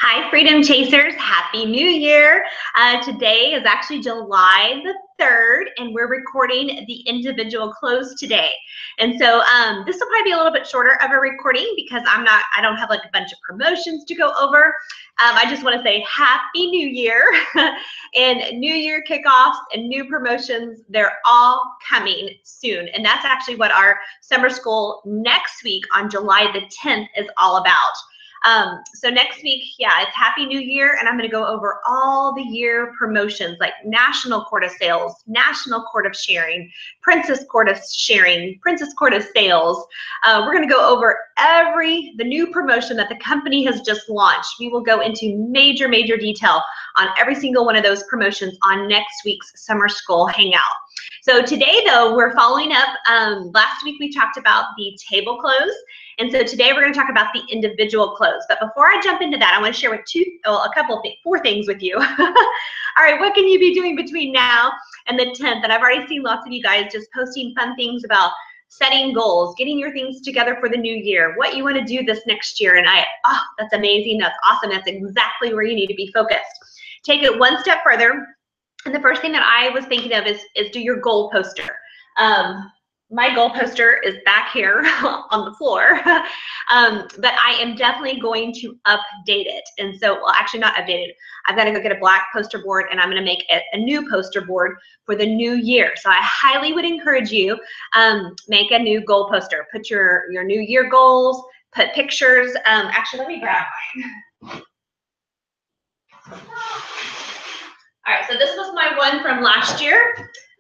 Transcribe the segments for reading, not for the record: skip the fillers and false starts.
Hi, Freedom Chasers. Happy New Year. Today is actually July the 3rd, and we're recording the individual close today. And so this will probably be a little bit shorter of a recording because I don't have like a bunch of promotions to go over. I just want to say Happy New Year and New Year kickoffs and new promotions. They're all coming soon. And that's actually what our summer school next week on July the 10th is all about. So next week, yeah, it's Happy New Year, and I'm going to go over all the year promotions like National Court of Sales, National Court of Sharing, Princess Court of Sharing, Princess Court of Sales. We're going to go over the new promotion that the company has just launched. We will go into major detail on every single one of those promotions on next week's Summer School Hangout. So today, though, we're following up. Last week we talked about the table close, and so today we're going to talk about the individual close. But before I jump into that, I want to share four things with you. All right, what can you be doing between now and the 10th? And I've already seen lots of you guys just posting fun things about setting goals, getting your things together for the new year, what you want to do this next year. And that's amazing. That's awesome. That's exactly where you need to be focused. Take it one step further. And the first thing that I was thinking of is do your goal poster. My goal poster is back here on the floor, but I am definitely going to update it. And so, well, actually not update it. I've got to go get a black poster board, and I'm going to make it a new poster board for the new year. So I highly would encourage you, make a new goal poster. Put your new year goals, put pictures. Actually, let me grab mine. All right, so this was my one from last year,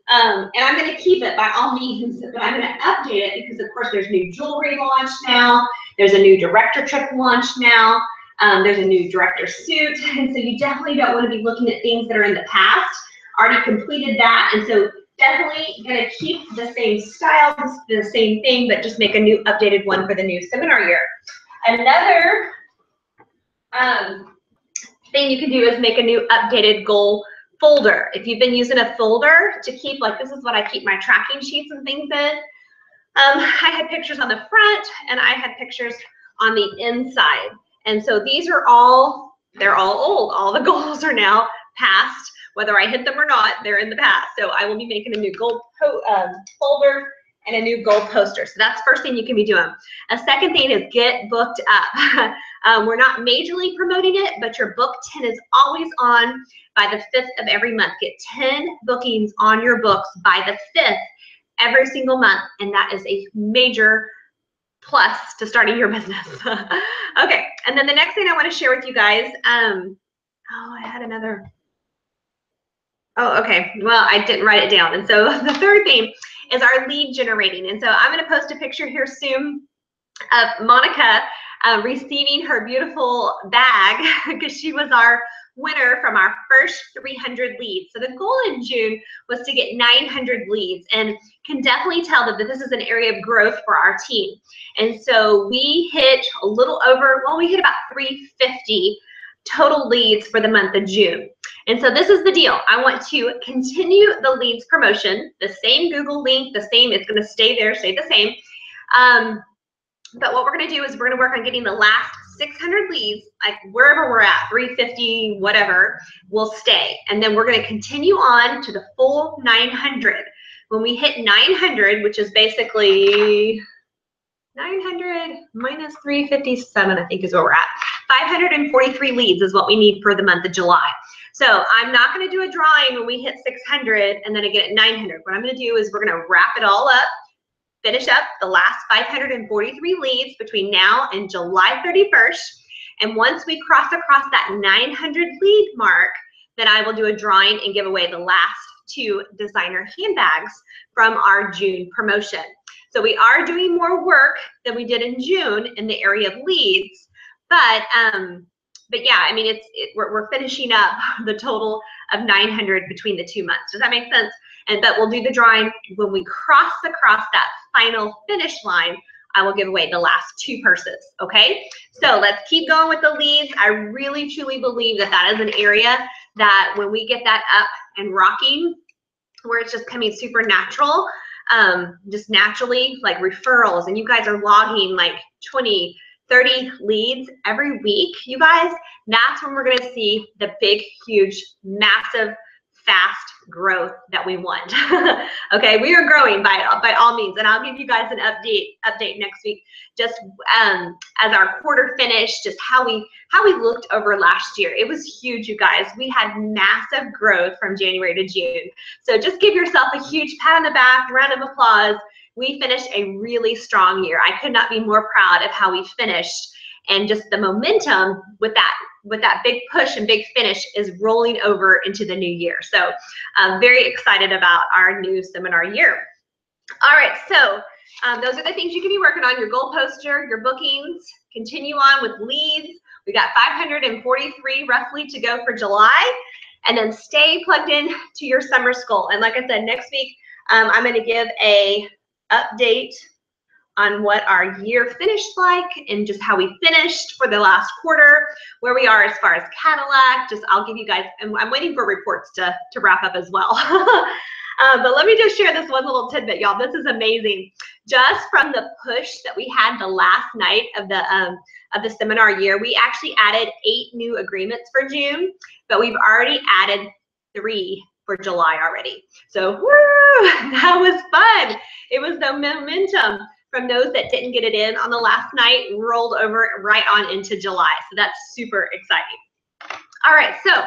and I'm going to keep it by all means, but I'm going to update it because, of course, there's new jewelry launched now. There's a new director trip launched now. There's a new director suit, and so you definitely don't want to be looking at things that are in the past. Already completed that, and so definitely going to keep the same style, the same thing, but just make a new updated one for the new seminar year. Another thing you can do is make a new updated goal folder. If you've been using a folder to keep, like this is what I keep my tracking sheets and things in. I had pictures on the front and I had pictures on the inside. And so these are they're all old. All the goals are now past. Whether I hit them or not, they're in the past. So I will be making a new goal folder and a new goal poster. So that's the first thing you can be doing. A second thing is get booked up. We're not majorly promoting it, but your book 10 is always on by the 5th of every month. Get 10 bookings on your books by the 5th every single month, and that is a major plus to starting your business. Okay, and then the next thing I want to share with you guys, I had another. Oh, okay, well, I didn't write it down. And so the third thing is our lead generating. And so I'm going to post a picture here soon of Monica receiving her beautiful bag because she was our winner from our first 300 leads. So the goal in June was to get 900 leads, and can definitely tell that this is an area of growth for our team. And so we hit a little over, well, we hit about 350 total leads for the month of June. And so this is the deal. I want to continue the leads promotion, the same Google link, the same, it's going to stay there, stay the same. But what we're going to do is we're going to work on getting the last 600 leads, like wherever we're at, 350, whatever, will stay. And then we're going to continue on to the full 900. When we hit 900, which is basically 900 minus 357, I think is where we're at. 543 leads is what we need for the month of July. So I'm not going to do a drawing when we hit 600 and then again at 900. What I'm going to do is we're going to wrap it all up, finish up the last 543 leads between now and July 31st. And once we cross across that 900 lead mark, then I will do a drawing and give away the last 2 designer handbags from our June promotion. So we are doing more work than we did in June in the area of leads, but yeah, I mean, we're finishing up the total of 900 between the 2 months. Does that make sense? But we'll do the drawing when we cross across that final finish line. I will give away the last 2 purses. Okay, so let's keep going with the leads. I really truly believe that is an area that when we get that up and rocking, where it's just coming super natural, just naturally, like referrals, and you guys are logging like 20, 30 leads every week, you guys, that's when we're going to see the big, huge, massive, fast growth that we want. Okay, we are growing by all means, and I'll give you guys an update next week, just as our quarter finished, just how we looked over last year. It was huge, you guys. We had massive growth from January to June. So just give yourself a huge pat on the back, round of applause. We finished a really strong year. I could not be more proud of how we finished, and just the momentum with that big push and big finish is rolling over into the new year. So I'm very excited about our new seminar year. All right, so those are the things you can be working on: your goal poster, your bookings. Continue on with leads. We got 543 roughly to go for July, and then stay plugged in to your summer school. And like I said, next week I'm going to give a update on what our year finished like and just how we finished for the last quarter, where we are as far as Cadillac. Just I'll give you guys, and I'm waiting for reports to wrap up as well. But let me just share this one little tidbit, y'all. This is amazing. Just from the push that we had the last night of the seminar year, we actually added 8 new agreements for June, but we've already added 3 for July already. So woo, that was fun. It was the momentum from those that didn't get it in on the last night rolled over right on into July. So that's super exciting. All right, so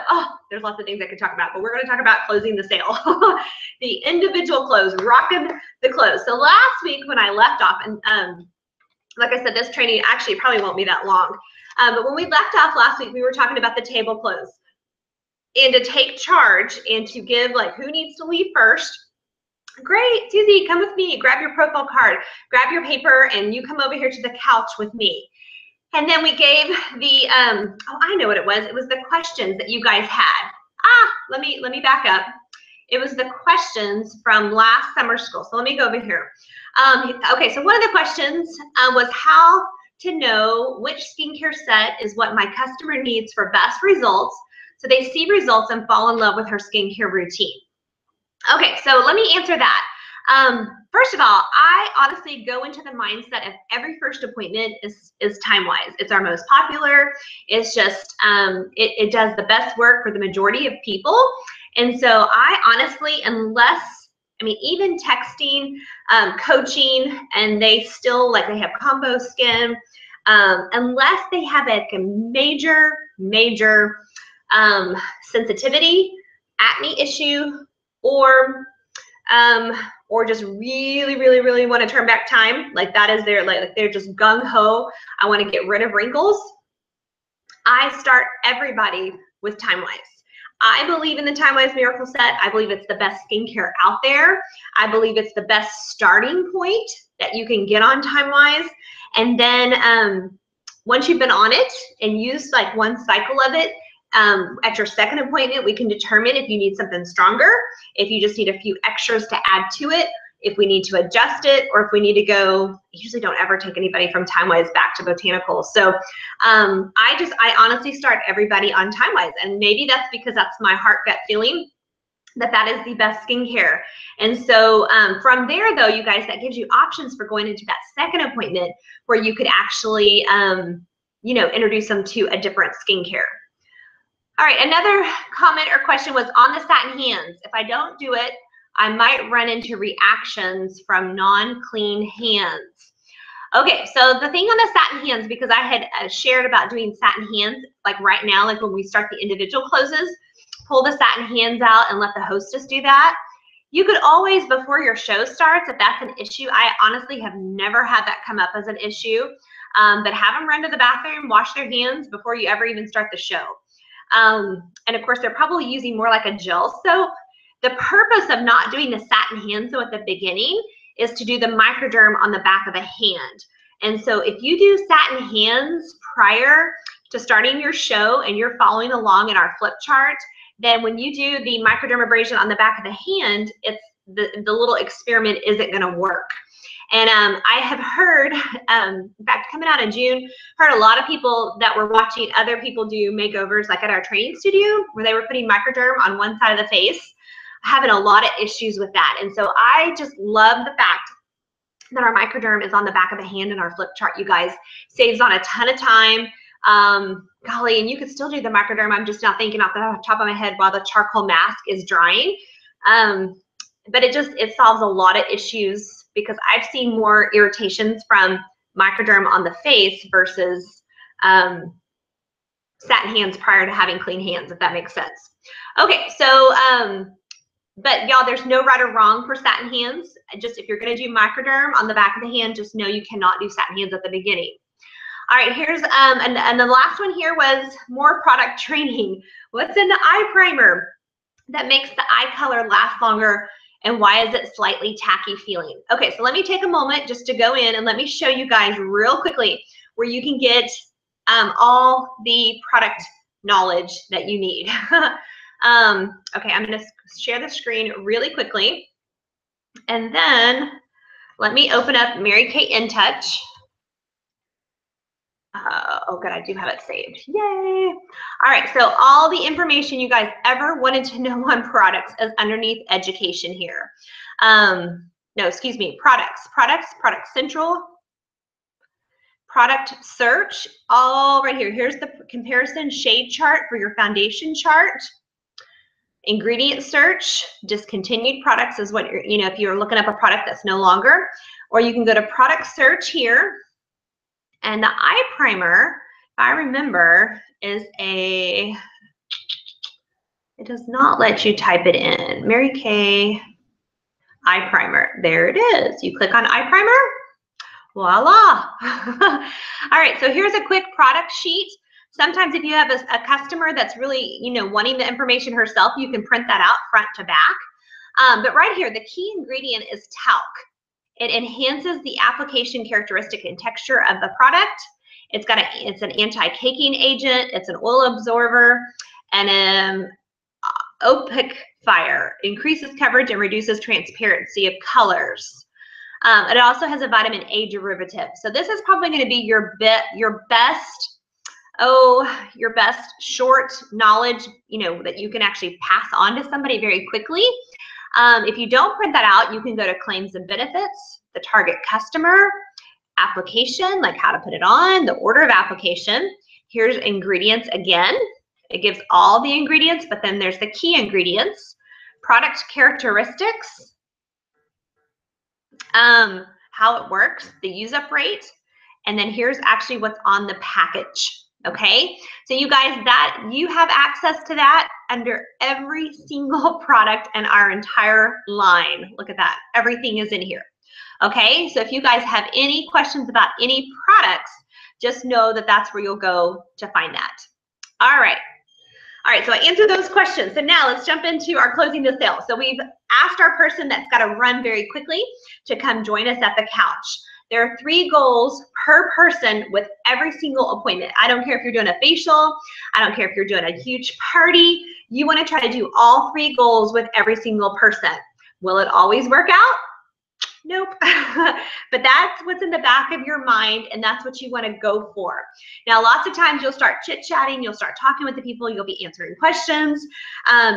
there's lots of things I could talk about, but we're going to talk about closing the sale. The individual close, rocking the close. So last week when I left off, and like I said, this training actually probably won't be that long, but when we left off last week, we were talking about the table close and to take charge and to give, like, who needs to leave first. Great, Susie, come with me. Grab your profile card, grab your paper, and you come over here to the couch with me. And then we gave the, I know what it was. It was the questions that you guys had. Let me back up. It was the questions from last summer school. So let me go over here. Okay, so one of the questions was how to know which skincare set is what my customer needs for best results, so they see results and fall in love with her skincare routine. Okay, so let me answer that. First of all, I honestly go into the mindset of every first appointment is time-wise. It's our most popular. It's just, it does the best work for the majority of people. And so I honestly, unless, I mean, even texting, coaching, and they still, like, they have combo skin, unless they have like a major sensitivity, acne issue, or just really want to turn back time, like that is their, like they're just gung-ho, I want to get rid of wrinkles, I start everybody with TimeWise. I believe in the TimeWise Miracle Set. I believe it's the best skincare out there. I believe it's the best starting point that you can get on TimeWise. And then once you've been on it and used like one cycle of it, at your second appointment, we can determine if you need something stronger, if you just need a few extras to add to it, if we need to adjust it, or if we need to go. I usually don't ever take anybody from TimeWise back to Botanicals. So I honestly start everybody on TimeWise, and maybe that's because that's my heart gut feeling that is the best skincare. And so from there, though, you guys, that gives you options for going into that second appointment where you could actually, you know, introduce them to a different skincare. All right, another comment or question was on the satin hands. If I don't do it, I might run into reactions from non-clean hands. Okay, so the thing on the satin hands, because I had shared about doing satin hands, like right now, like when we start the individual closes, pull the satin hands out and let the hostess do that. You could always, before your show starts, if that's an issue, I honestly have never had that come up as an issue, but have them run to the bathroom, wash their hands before you ever even start the show. And of course, they're probably using more like a gel soap. The purpose of not doing the satin hand soap at the beginning is to do the microderm on the back of the hand. And so if you do satin hands prior to starting your show and you're following along in our flip chart, then when you do the microdermabrasion on the back of the hand, it's the little experiment isn't going to work. And I have heard, in fact, coming out in June, heard a lot of people that were watching other people do makeovers, like at our training studio, where they were putting microderm on one side of the face, having a lot of issues with that. And so I just love the fact that our microderm is on the back of the hand in our flip chart, you guys. Saves on a ton of time. Golly, and you could still do the microderm. I'm just now thinking off the top of my head while the charcoal mask is drying. But it solves a lot of issues, because I've seen more irritations from microderm on the face versus satin hands prior to having clean hands, if that makes sense. Okay, so but y'all, there's no right or wrong for satin hands. Just if you're going to do microderm on the back of the hand, just know you cannot do satin hands at the beginning. All right, here's and the last one here was more product training. What's in the eye primer that makes the eye color last longer, and why is it slightly tacky feeling? Okay, so let me take a moment just to go in and let me show you guys real quickly where you can get all the product knowledge that you need. Okay, I'm going to share the screen really quickly, and then let me open up Mary Kay InTouch. Oh, good, I do have it saved. Yay! All right, so all the information you guys ever wanted to know on products is underneath education here. No, excuse me, products, Product Central, product search, all right here. Here's the comparison shade chart for your foundation chart. Ingredient search, discontinued products is what you're, if you're looking up a product that's no longer, or you can go to product search here. And the eye primer, if I remember, is it does not let you type it in. Mary Kay eye primer, there it is. You click on eye primer, voila. All right, so here's a quick product sheet. Sometimes if you have a customer that's really, wanting the information herself, you can print that out front to back. But right here, the key ingredient is talc. It enhances the application characteristic and texture of the product. It's an anti-caking agent. It's an oil absorber, and an opacifier. Increases coverage and reduces transparency of colors. It also has a vitamin A derivative. So this is probably going to be your best short knowledge, that you can actually pass on to somebody very quickly. If you don't print that out, you can go to claims and benefits, the target customer, application, like how to put it on, the order of application. Here's ingredients again. It gives all the ingredients, but then there's the key ingredients, product characteristics, how it works, the use up rate, and then here's actually what's on the package. Okay, so you guys, you have access to that under every single product in our entire line. Look at that, everything is in here. Okay, so if you guys have any questions about any products, just know that that's where you'll go to find that. All right, so I answered those questions. So now let's jump into our closing the sale. So we've asked our person that's got to run very quickly to come join us at the couch. There are 3 goals per person with every single appointment. I don't care if you're doing a facial. I don't care if you're doing a huge party. You want to try to do all 3 goals with every single person. Will it always work out? Nope. But that's what's in the back of your mind, and that's what you want to go for. Now, lots of times you'll start chit-chatting, you'll start talking with the people, you'll be answering questions,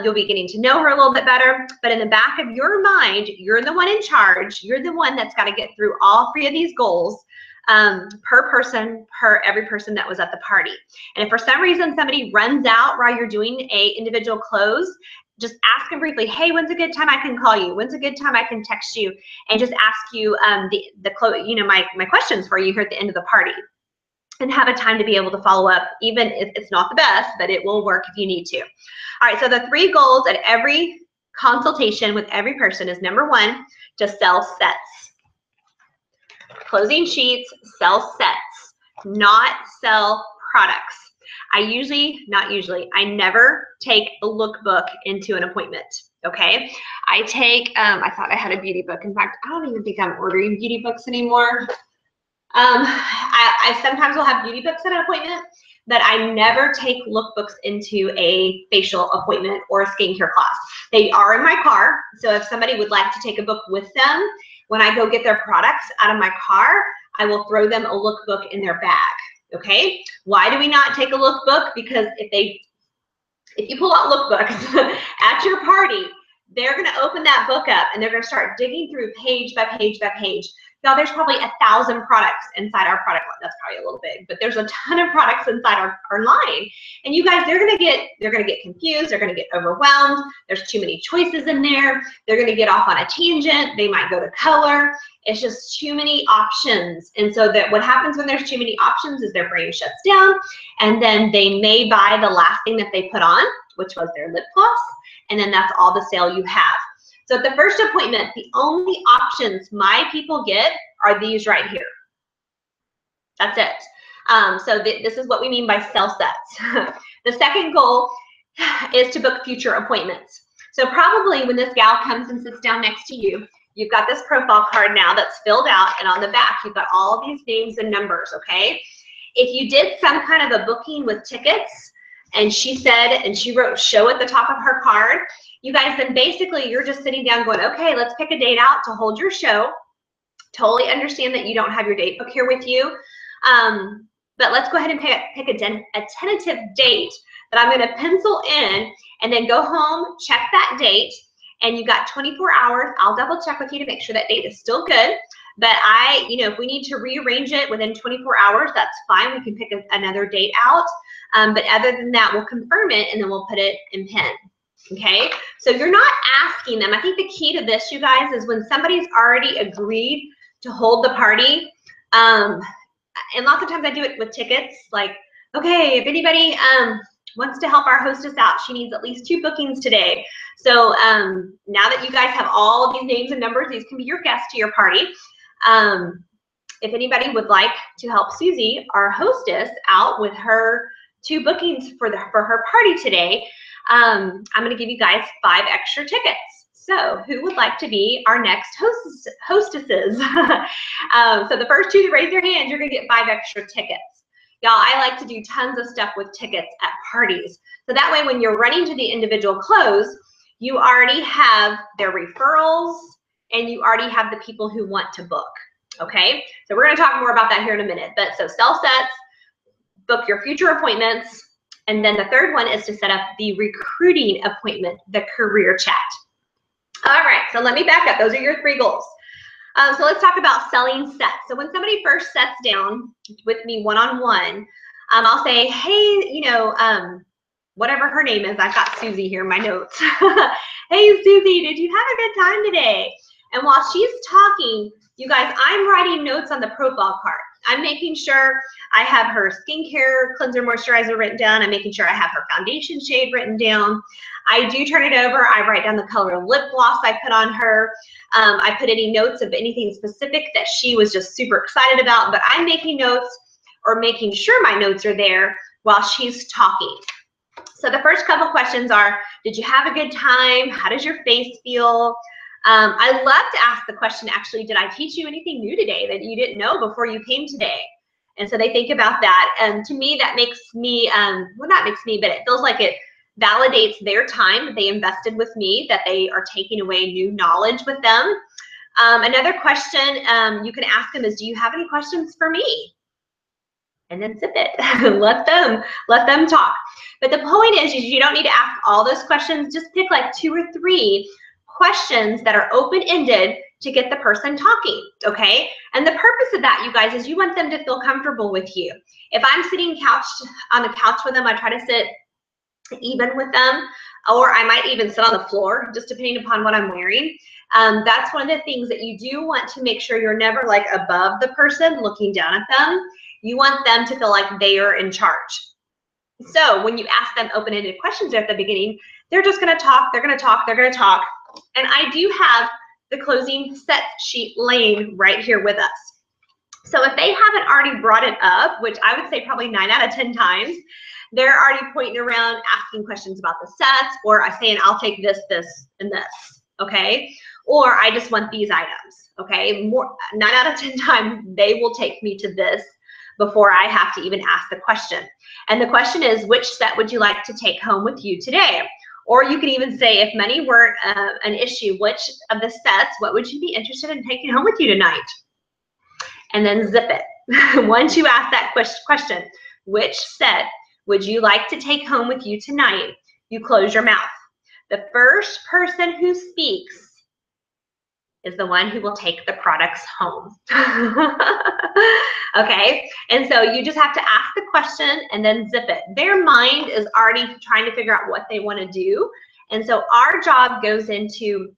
you'll be getting to know her a little bit better, but in the back of your mind, you're the one in charge, you're the one that's got to get through all 3 of these goals per person, per every person that was at the party. And if for some reason somebody runs out while you're doing a individual close, just ask them briefly, hey, when's a good time I can call you? When's a good time I can text you? And just ask you my questions for you here at the end of the party, and have a time to be able to follow up, even if it's not the best, but it will work if you need to. All right, so the 3 goals at every consultation with every person is, number 1, to sell sets. Closing sheets, sell sets, not sell products. I never take a lookbook into an appointment, okay? I thought I had a beauty book. In fact, I don't even think I'm ordering beauty books anymore. I sometimes will have beauty books at an appointment, but I never take lookbooks into a facial appointment or a skincare class. They are in my car, so if somebody would like to take a book with them, when I go get their products out of my car, I will throw them a lookbook in their bag. Okay, why do we not take a lookbook? Because if you pull out lookbooks at your party, they're going to open that book up and they're going to start digging through page by page by page. Y'all, there's probably 1,000 products inside our product line. That's probably a little big, but there's a ton of products inside our line. And you guys, they're gonna get confused, they're gonna get overwhelmed. There's too many choices in there. They're gonna get off on a tangent. They might go to color. It's just too many options. And so that what happens when there's too many options is their brain shuts down, and then they may buy the last thing that they put on, which was their lip gloss, and then that's all the sale you have. So at the first appointment, the only options my people get are these right here. That's it. So this is what we mean by sell sets. The second goal is to book future appointments. So probably when this gal comes and sits down next to you, you've got this profile card now that's filled out, and on the back, you've got all these names and numbers, okay? If you did some kind of a booking with tickets, and she said, and she wrote show at the top of her card, you guys, then basically you're just sitting down going, okay, let's pick a date out to hold your show. Totally understand that you don't have your date book here with you. But let's go ahead and pick a tentative date that I'm going to pencil in, and then go home, check that date, and you got 24 hours. I'll double check with you to make sure that date is still good. But if we need to rearrange it within 24 hours, that's fine. We can pick another date out. But other than that, we'll confirm it, and then we'll put it in pen. Okay, so you're not asking them. I think the key to this, you guys, is when somebody's already agreed to hold the party, and lots of times I do it with tickets, like, okay, if anybody wants to help our hostess out, she needs at least 2 bookings today. So now that you guys have all of these names and numbers, these can be your guests to your party. If anybody would like to help Susie, our hostess, out with her 2 bookings for her party today, I'm going to give you guys 5 extra tickets. So who would like to be our next hostesses? So the first 2 to raise their hand, you're going to get 5 extra tickets. Y'all, I like to do tons of stuff with tickets at parties. So that way when you're running to the individual close, you already have their referrals, and you already have the people who want to book. Okay? So we're going to talk more about that here in a minute. But so sell sets, book your future appointments, and then the third one is to set up the recruiting appointment, the career chat. All right, so let me back up. Those are your 3 goals. So let's talk about selling sets. So when somebody first sits down with me one-on-one, I'll say, hey, whatever her name is, I've got Susie here in my notes. Hey, Susie, did you have a good time today? And while she's talking, you guys, I'm writing notes on the profile card. I'm making sure I have her skincare, cleanser, moisturizer written down. I'm making sure I have her foundation shade written down. I do turn it over. I write down the color of lip gloss I put on her. I put any notes of anything specific that she was just super excited about, but I'm making notes or making sure my notes are there while she's talking. So the first couple questions are, did you have a good time? How does your face feel? I love to ask the question, actually, did I teach you anything new today that you didn't know before you came today? And so they think about that. And to me, that makes me, well, not makes me, but it feels like it validates their time that they invested with me, that they are taking away new knowledge with them. Another question you can ask them is, do you have any questions for me? And then zip it. let them talk. But the point is you don't need to ask all those questions. Just pick like 2 or 3 questions that are open-ended to get the person talking, okay? And the purpose of that, you guys, is you want them to feel comfortable with you. If I'm sitting on the couch with them, I try to sit even with them, or I might even sit on the floor, just depending upon what I'm wearing. That's one of the things that you do want to make sure you're never like above the person looking down at them. You want them to feel like they are in charge. So when you ask them open-ended questions at the beginning, they're just going to talk, they're going to talk, they're going to talk. And I do have the closing set sheet laying right here with us. So if they haven't already brought it up, which I would say probably 9 out of 10 times, they're already pointing around asking questions about the sets, or I saying, I'll take this, this, and this, okay? Or I just want these items, okay? 9 out of 10 times, they will take me to this before I have to even ask the question. And the question is, which set would you like to take home with you today? Or you can even say, if money weren't an issue, which of the sets, what would you be interested in taking home with you tonight? And then zip it. Once you ask that question, which set would you like to take home with you tonight? You close your mouth. The first person who speaks is the one who will take the products home. Okay, and so you just have to ask the question and then zip it. Their mind is already trying to figure out what they want to do, and so our job goes into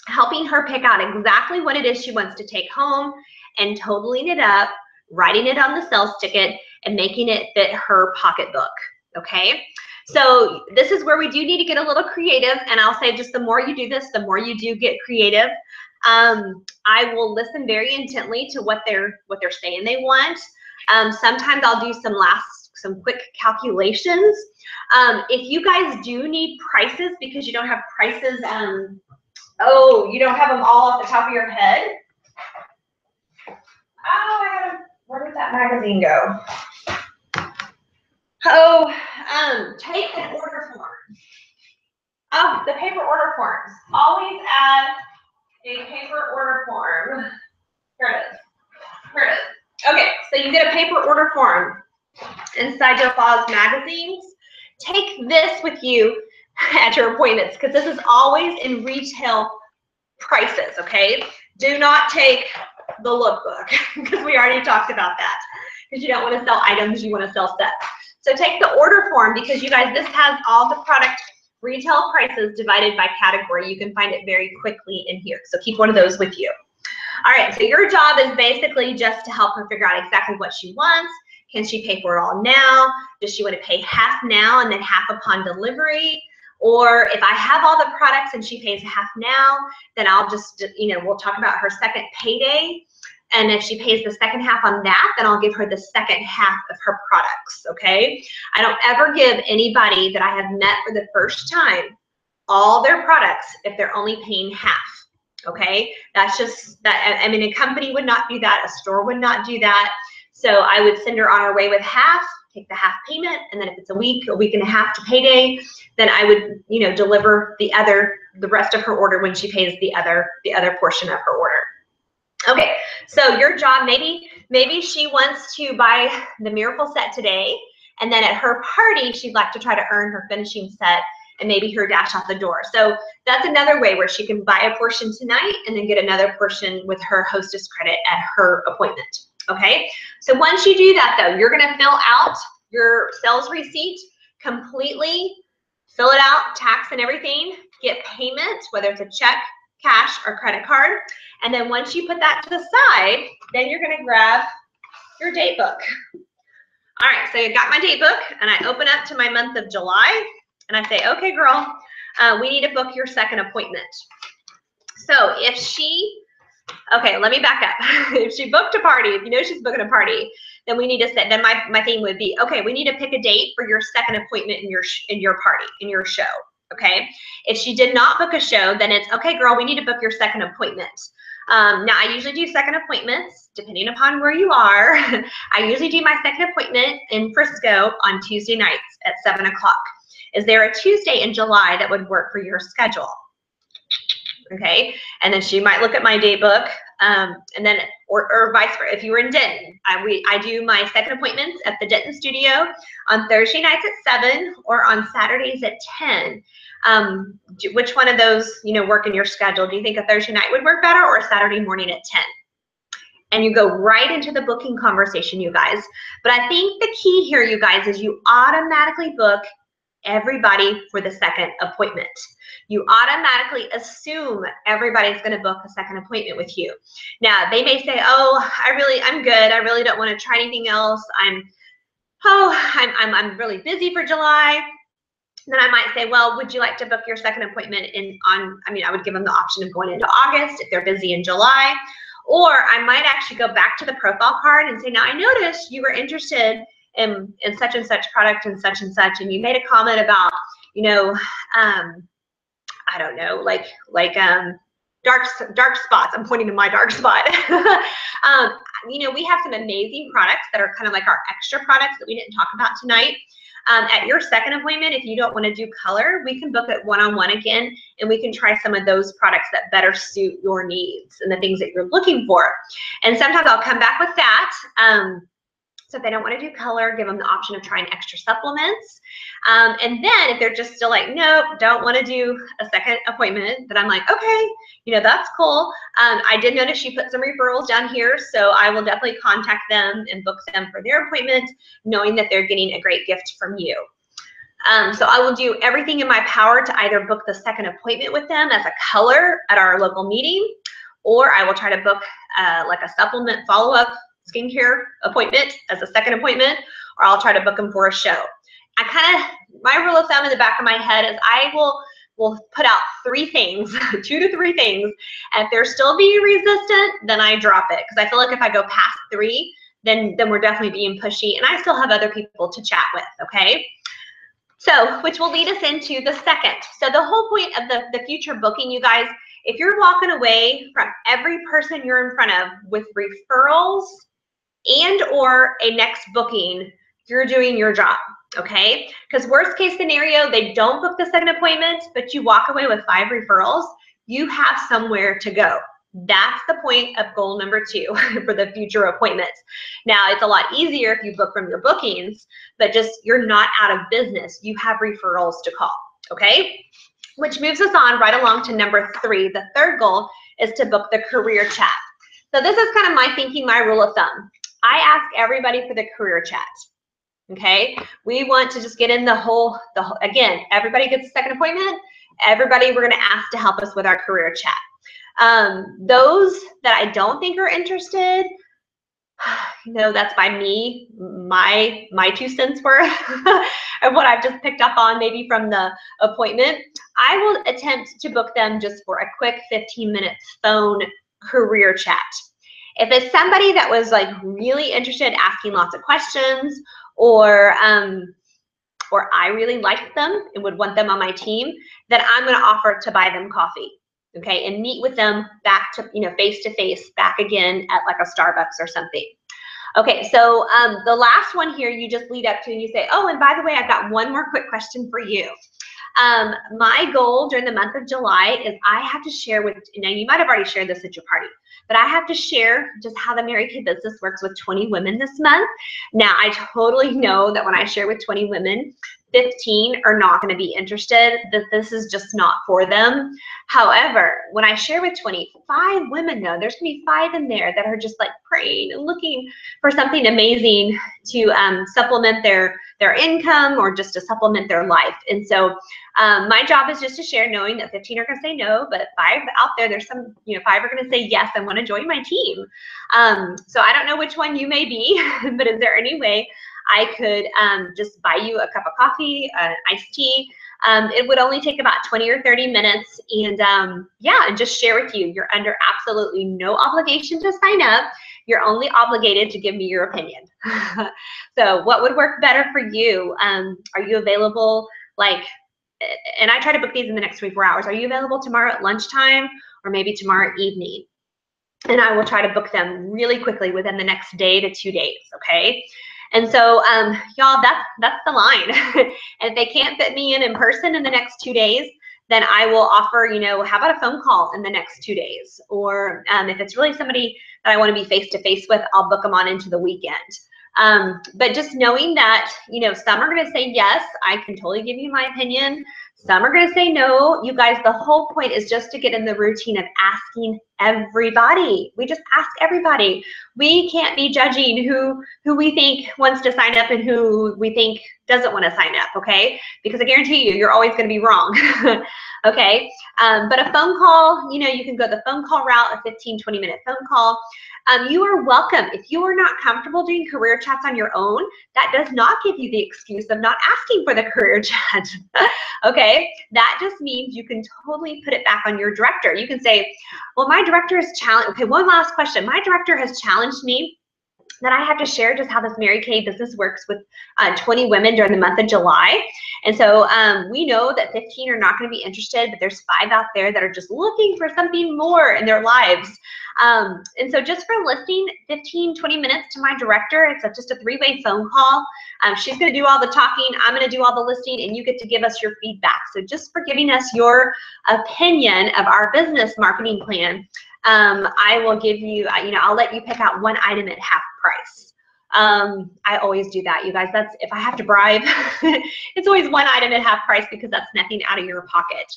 helping her pick out exactly what it is she wants to take home and totaling it up, writing it on the sales ticket, and making it fit her pocketbook. Okay, so this is where we do need to get a little creative, and I'll say just the more you do this, the more you do get creative. I will listen very intently to what they're saying they want. Sometimes I'll do some quick calculations. If you guys do need prices because you don't have prices, oh, you don't have them all off the top of your head. Oh, where did that magazine go? Oh, take an order form. Oh, the paper order forms. Always add a paper order form. Here it is. Here it is. Okay, so you get a paper order form inside your FOSS magazines. Take this with you at your appointments because this is always in retail prices, okay? Do not take the lookbook because we already talked about that because you don't want to sell items, you want to sell sets. So take the order form because you guys, this has all the product retail prices divided by category. You can find it very quickly in here. So keep one of those with you. All right, so your job is basically just to help her figure out exactly what she wants. Can she pay for it all now? Does she want to pay half now and then half upon delivery? Or if I have all the products and she pays half now, then I'll just, we'll talk about her second payday. And if she pays the second half on that, then I'll give her the second half of her products, okay? I don't ever give anybody that I have met for the first time all their products if they're only paying half, okay? That's just, I mean, a company would not do that. A store would not do that. So I would send her on her way with half, take the half payment, and then if it's a week and a half to payday, then I would, deliver the rest of her order when she pays the other portion of her order. Okay, so your job, maybe she wants to buy the Miracle set today, and then at her party, she'd like to try to earn her finishing set and maybe her dash out the door. So that's another way where she can buy a portion tonight and then get another portion with her hostess credit at her appointment. Okay, so once you do that though, you're gonna fill out your sales receipt completely, fill it out, tax and everything, get payment, whether it's a check, cash, or credit card. And then once you put that to the side, then you're gonna grab your date book. All right, so I got my date book and I open up to my month of July and I say, okay, girl, we need to book your second appointment. So if she, okay, let me back up. If she booked a party, if you know she's booking a party, then we need to set, then my thing would be, okay, we need to pick a date for your second appointment in your party, in your show, okay? If she did not book a show, then it's, okay, girl, we need to book your second appointment. Now, I usually do second appointments, depending upon where you are. I usually do my second appointment in Frisco on Tuesday nights at 7 o'clock. Is there a Tuesday in July that would work for your schedule? Okay, and then she might look at my date book, and then, or vice versa. If you were in Denton, I do my second appointments at the Denton studio on Thursday nights at 7 or on Saturdays at 10. Which one of those, work in your schedule? Do you think a Thursday night would work better or a Saturday morning at 10? And you go right into the booking conversation, you guys. But I think the key here, you guys, is you automatically book everybody for the second appointment. You automatically assume everybody's going to book a second appointment with you. Now, they may say, oh, I'm good. I really don't want to try anything else. I'm really busy for July. Then I might say, well, would you like to book your second appointment I would give them the option of going into August if they're busy in July. Or I might actually go back to the profile card and say, now I noticed you were interested in such and such product and such, and you made a comment about, I don't know, like dark spots. I'm pointing to my dark spot. We have some amazing products that are kind of like our extra products that we didn't talk about tonight. At your second appointment, if you don't want to do color, we can book it one-on-one again, and we can try some of those products that better suit your needs and the things that you're looking for. And sometimes I'll come back with that. So if they don't want to do color, give them the option of trying extra supplements. And then if they're just still like, nope, don't want to do a second appointment, then I'm like, okay, that's cool. I did notice you put some referrals down here, so I will definitely contact them and book them for their appointment, knowing that they're getting a great gift from you. So I will do everything in my power to either book the second appointment with them as a color at our local meeting, or I will try to book like a supplement follow-up skincare appointment as a second appointment, or I'll try to book them for a show. My rule of thumb in the back of my head is I will put out 3 things, 2 to 3 things, and if they're still being resistant, then I drop it, because I feel like if I go past 3, then we're definitely being pushy, and I still have other people to chat with, okay? So, which will lead us into the second. So the whole point of the future booking, you guys, if you're walking away from every person you're in front of with referrals and or a next booking, you're doing your job, okay? Because worst case scenario, they don't book the second appointment, but you walk away with 5 referrals, you have somewhere to go. That's the point of goal number 2 for the future appointments. Now, it's a lot easier if you book from your bookings, but just you're not out of business. You have referrals to call, okay? Which moves us on right along to number 3. The third goal is to book the career chat. So this is kind of my thinking, my rule of thumb. I ask everybody for the career chat, okay? We want to just get in again, everybody gets a second appointment. Everybody we're gonna ask to help us with our career chat. Those that I don't think are interested, that's by me, my 2 cents worth of what I've just picked up on maybe from the appointment. I will attempt to book them just for a quick 15-minute phone career chat. If it's somebody that was like really interested, asking lots of questions, or I really liked them and would want them on my team, then I'm going to offer to buy them coffee. Okay, and meet with them back to, face to face, back again at like a Starbucks or something. Okay, so the last one here you just lead up to and you say, oh, and by the way, I've got one more quick question for you. My goal during the month of July is I have to share with, now you might have already shared this at your party, but I have to share just how the Mary Kay business works with 20 women this month. Now, I totally know that when I share with 20 women, 15 are not going to be interested, that this is just not for them. However, when I share with 25 women, though, there's going to be 5 in there that are just like praying and looking for something amazing to supplement their income or just to supplement their life. And so my job is just to share, knowing that 15 are going to say no, but 5 out there, there's some, 5 are going to say yes, I want to join my team. So I don't know which one you may be, but is there any way I could just buy you a cup of coffee, iced tea? It would only take about 20 or 30 minutes, and yeah, and just share with you. You're under absolutely no obligation to sign up. You're only obligated to give me your opinion. So what would work better for you? Are you available, like, and I try to book these in the next 24 hours. Are you available tomorrow at lunchtime or maybe tomorrow evening? And I will try to book them really quickly within the next day to 2 days, okay? And so, y'all, that's the line. And if they can't fit me in person in the next 2 days, then I will offer, how about a phone call in the next 2 days? Or if it's really somebody that I want to be face-to-face with, I'll book them on into the weekend. But just knowing that, some are going to say yes, I can totally give you my opinion. Some are going to say no. You guys, the whole point is just to get in the routine of asking everybody. We just ask everybody. We can't be judging who we think wants to sign up and who we think doesn't want to sign up, okay? Because I guarantee you're always going to be wrong, okay? But a phone call, you can go the phone call route, a 15, 20-minute phone call. You are welcome. If you are not comfortable doing career chats on your own, that does not give you the excuse of not asking for the career chat, okay? That just means you can totally put it back on your director. You can say, well, my director has challenged, okay, one last question. My director has challenged me that I have to share just how this Mary Kay business works with 20 women during the month of July. And so we know that 15 are not going to be interested, but there's 5 out there that are just looking for something more in their lives. And so just for listing 15, 20 minutes to my director, it's just a 3-way phone call. She's going to do all the talking, I'm going to do all the listing, and you get to give us your feedback. So just for giving us your opinion of our business marketing plan, I will give you, I'll let you pick out one item at half price. I always do that, you guys. That's if I have to bribe, it's always one item at half price because that's nothing out of your pocket.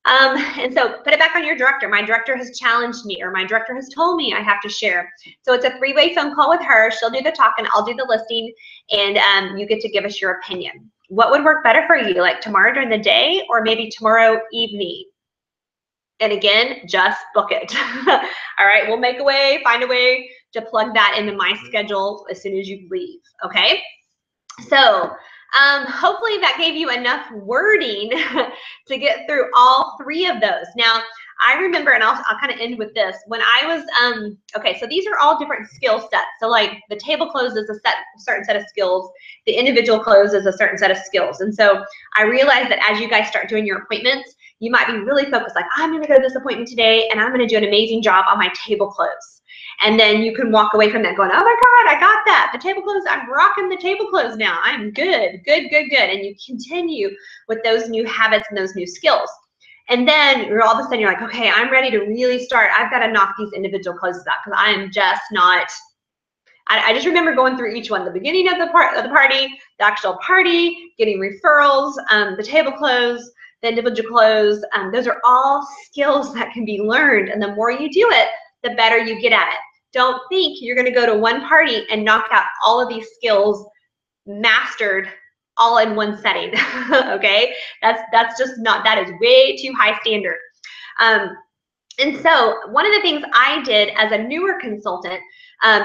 And so put it back on your director. My director has challenged me, or my director has told me I have to share. So it's a 3-way phone call with her. She'll do the talking, I'll do the listing, and you get to give us your opinion. What would work better for you, like tomorrow during the day or maybe tomorrow evening? And again, just book it. All right, we'll make a way, find a way to plug that into my schedule as soon as you leave, okay? So hopefully that gave you enough wording to get through all 3 of those. Now, I remember, and I'll kind of end with this, when I was, okay, so these are all different skill sets. So like the table close is a certain set of skills, the individual close is a certain set of skills. And so I realized that as you guys start doing your appointments, you might be really focused, like, I'm gonna go to this appointment today and I'm gonna do an amazing job on my table close. And then you can walk away from that going, oh my God, I got that. The table close, I'm rocking the table close now. I'm good, good, good, good. And you continue with those new habits and those new skills. And then you're all of a sudden, you're like, okay, I'm ready to really start. I've got to knock these individual closes out because I am just not, I just remember going through each one, the beginning of the party, the actual party, getting referrals, the table close, the individual close. Those are all skills that can be learned. And the more you do it, the better you get at it. Don't think you're going to go to one party and knock out all of these skills mastered all in one setting. Okay, that's just not, that is way too high standard. And so one of the things I did as a newer consultant,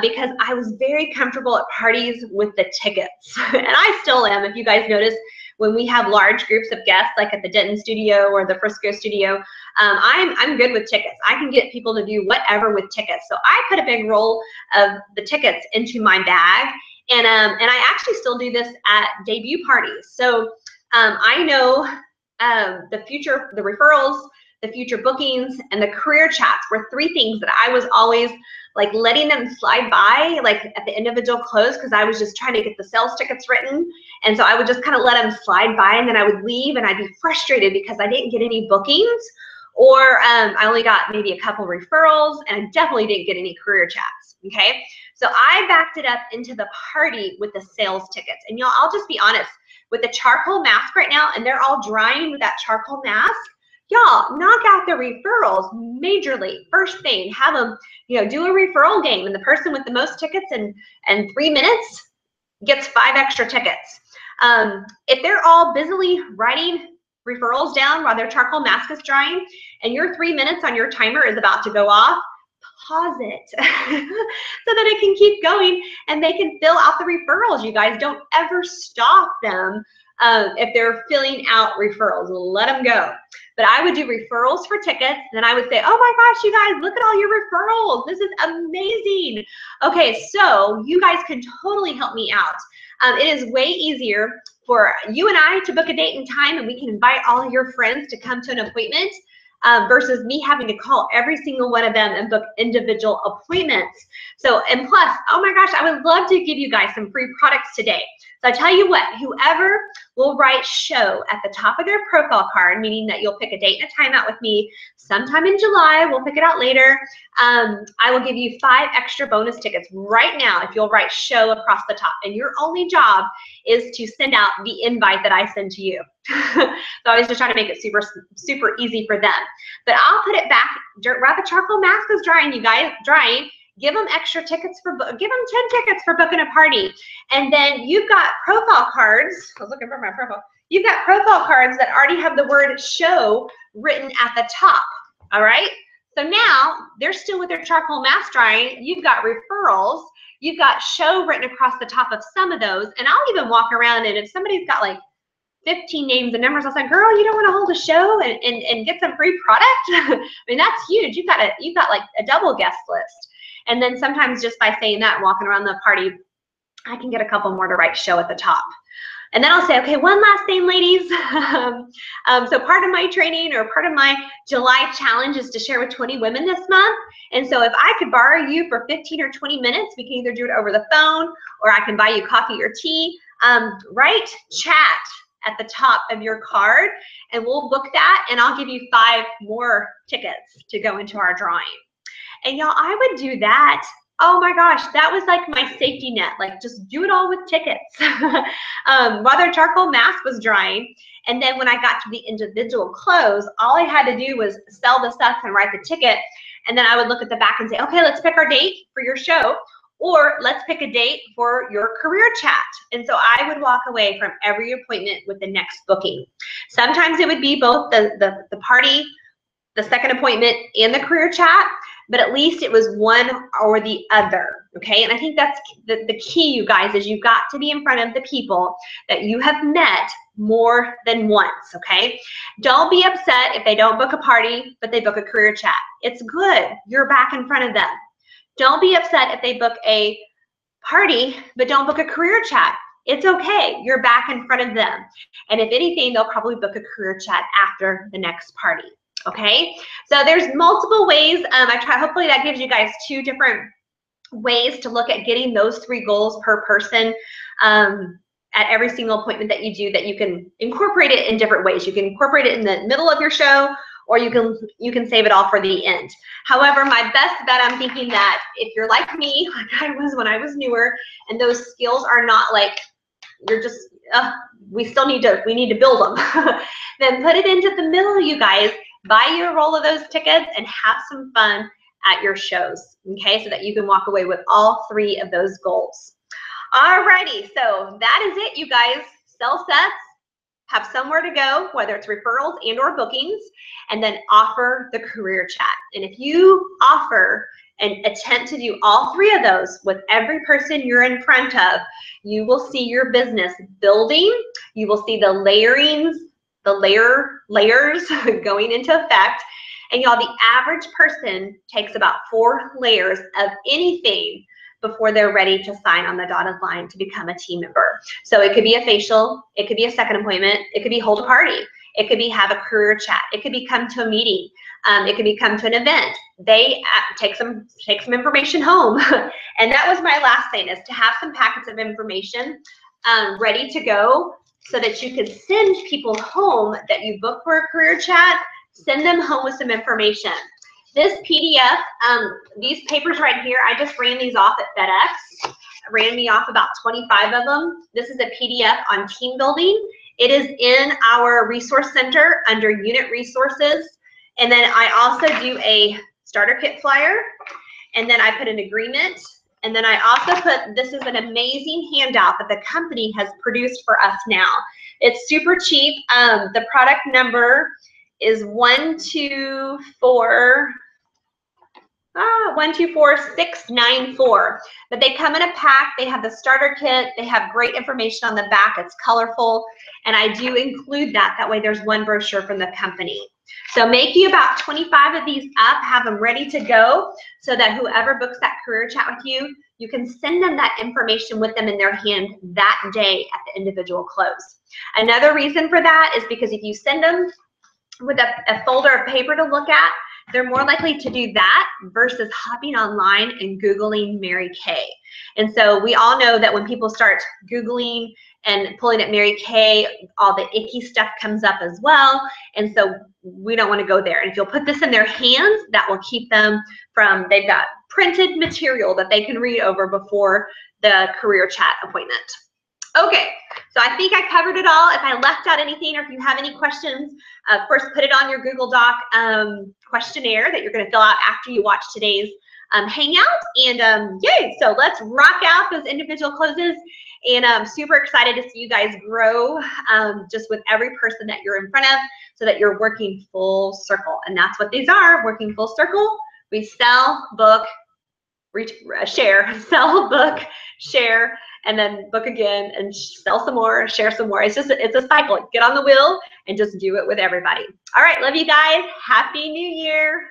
because I was very comfortable at parties with the tickets, and I still am. If you guys notice, when we have large groups of guests, like at the Denton studio or the Frisco studio, I'm good with tickets. I can get people to do whatever with tickets. So I put a big roll of the tickets into my bag, and I actually still do this at debut parties. So I know the referrals, the future bookings, and the career chats were 3 things that I was always like letting them slide by, like at the individual close, because I was just trying to get the sales tickets written. And so I would just kind of let them slide by, and then I would leave and I'd be frustrated because I didn't get any bookings, or I only got maybe a couple referrals, and I definitely didn't get any career chats, okay? So I backed it up into the party with the sales tickets. And y'all, I'll just be honest, with the charcoal mask right now, and they're all drying with that charcoal mask, y'all, knock out the referrals majorly. First thing, have them, do a referral game, and the person with the most tickets in 3 minutes gets 5 extra tickets. If they're all busily writing referrals down while their charcoal mask is drying, and your 3 minutes on your timer is about to go off, pause it so that it can keep going and they can fill out the referrals. You guys, don't ever stop them if they're filling out referrals. Let them go. But I would do referrals for tickets. Then I would say, oh my gosh, you guys, look at all your referrals. This is amazing. Okay, so you guys can totally help me out. It is way easier for you and I to book a date and time, and we can invite all your friends to come to an appointment versus me having to call every single one of them and book individual appointments. So, and plus, oh my gosh, I would love to give you guys some free products today. So I tell you what, whoever will write show at the top of their profile card, meaning that you'll pick a date and a time out with me sometime in July, we'll pick it out later, I will give you 5 extra bonus tickets right now if you'll write show across the top. And your only job is to send out the invite that I send to you. So I was just trying to make it super, super easy for them. But I'll put it back, while the charcoal mask is drying, you guys, give them extra tickets give them 10 tickets for booking a party. And then you've got profile cards. I was looking for my profile. You've got profile cards that already have the word show written at the top. All right. So now they're still with their charcoal mask drying. You've got referrals. You've got show written across the top of some of those. And I'll even walk around, and if somebody's got like 15 names and numbers, I'll say, girl, you don't want to hold a show and get some free product? I mean, that's huge. You've got like a double guest list. And then sometimes just by saying that and walking around the party, I can get a couple more to write show at the top. And then I'll say, okay, one last thing, ladies. So part of my training, or part of my July challenge, is to share with 20 women this month. And so if I could borrow you for 15 or 20 minutes, we can either do it over the phone, or I can buy you coffee or tea. Write chat at the top of your card, and we'll book that, and I'll give you 5 more tickets to go into our drawing. And y'all, I would do that Oh my gosh, that was like my safety net. Like, just do it all with tickets. While their charcoal mask was drying. And then when I got to the individual close, all I had to do was sell the stuff and write the ticket. And then I would look at the back and say, okay, let's pick our date for your show, or let's pick a date for your career chat. And so I would walk away from every appointment with the next booking. Sometimes it would be both the party, the second appointment, and the career chat, but at least it was one or the other, okay? And I think that's the key, you guys, is you've got to be in front of the people that you have met more than once, okay? Don't be upset if they don't book a party, but they book a career chat. It's good. You're back in front of them. Don't be upset if they book a party, but don't book a career chat. It's okay. You're back in front of them. And if anything, they'll probably book a career chat after the next party. Okay, so there's multiple ways. Hopefully that gives you guys 2 different ways to look at getting those 3 goals per person at every single appointment that you do, that you can incorporate it in different ways. You can incorporate it in the middle of your show, or you can save it all for the end. However, my best bet, I'm thinking that if you're like me, like I was when I was newer, and those skills are not like, you're just, we need to build them, then put it into the middle, you guys. Buy you a roll of those tickets and have some fun at your shows, okay, so that you can walk away with all 3 of those goals. Alrighty, so that is it, you guys. Sell sets, have somewhere to go, whether it's referrals and or bookings, and then offer the career chat. And if you offer and attempt to do all 3 of those with every person you're in front of, you will see your business building. You will see the layerings, the layers going into effect. And y'all, the average person takes about 4 layers of anything before they're ready to sign on the dotted line to become a team member. So it could be a facial, it could be a second appointment, it could be hold a party, it could be have a career chat, it could be come to a meeting, it could be come to an event. They take some information home. And that was my last thing, is to have some packets of information ready to go, so that you can send people home that you book for a career chat. Send them home with some information. This PDF, these papers right here, I just ran these off at FedEx. I ran me off about 25 of them. This is a PDF on team building. It is in our resource center under unit resources. And then I also do a starter kit flyer. And then I put an agreement. And then I also put, this is an amazing handout that the company has produced for us now. It's super cheap. The product number is 124694. But they come in a pack. They have the starter kit. They have great information on the back. It's colorful. And I do include that. That way there's one brochure from the company. So make you about 25 of these up, have them ready to go, so that whoever books that career chat with you, you can send them that information with them in their hand that day at the individual close. Another reason for that is because if you send them with a folder of paper to look at, they're more likely to do that versus hopping online and Googling Mary Kay. And so we all know that when people start Googling and pulling at Mary Kay, all the icky stuff comes up as well. And so we don't want to go there. And if you'll put this in their hands, that will keep them from, they've got printed material that they can read over before the career chat appointment. Okay, so I think I covered it all. If I left out anything, or if you have any questions, of course, put it on your Google Doc questionnaire that you're going to fill out after you watch today's hangout. And yay, so let's rock out those individual closes. And I'm super excited to see you guys grow just with every person that you're in front of, so that you're working full circle. And that's what these are, working full circle. We sell, book, share, sell, book, share, and then book again, and sell some more, share some more. It's a cycle. Get on the wheel and just do it with everybody. All right, love you guys. Happy New Year.